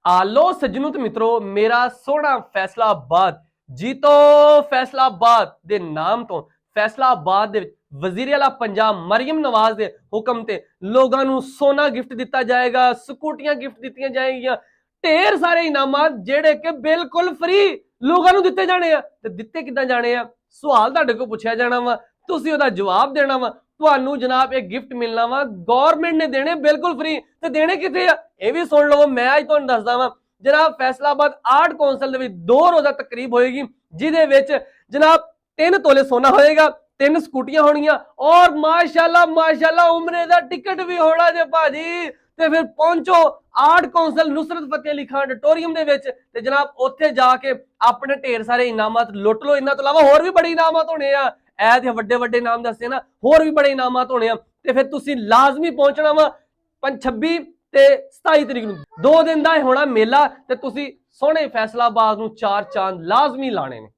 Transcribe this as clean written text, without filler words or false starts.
आलो सज्जनों ते मित्रों, मेरा सोहना फैसलाबाद जीतो फैसलाबाद दे नाम तो फैसलाबाद दे वजीर आला पंजाब मरियम नवाज दे हुक्म ते लोगां नू सोना गिफ्ट दिता जाएगा, स्कूटियां गिफ्ट दित्तियां जाएगियां, ढेर सारे इनामात जेड़े कि बिल्कुल फ्री लोगां नू दिते जाने आ। ते दिते किदां जाने आ? सवाल तुहाडे कोल पुछया जाना वा, तुसीं ओहदा जवाब देना वा। ਤੁਹਾਨੂੰ जनाब एक गिफ्ट मिलना वा, गौरमेंट ने देने बिल्कुल फ्री। ते देने किथे आ ਇਹ ਵੀ सुन लवो। मैं अज तुहानू दसदा वा जनाब फैसलाबाद आर्ट कौंसल दे विच 2 रोजा तकरीब होएगी, जिहदे विच जनाब 3 तोले सोना होएगा, 3 स्कूटियां होणगियां और माशाअल्लाह उमरे दा टिकट भी होना जे भाजी। ते फिर पहुंचो art council Nusrat Fateh Ali Khan auditorium दे विच ते जनाब उत्थे जाके अपने ढेर सारे इनामात लुट लो। इन्हां तों इलावा होर भी बड़े इनामात होने आ, ऐ ते वड्डे वड्डे इनाम दस्से ना, होर भी बड़े इनामात होने आ। ते फिर तुसीं लाजमी पहुंचना वा 26 ते 27 तरीक नूं। 2 दिन दा होना मेला ते तुसीं सोहणे फैसलाबाद नूं 4 चांद लाजमी लाने ने।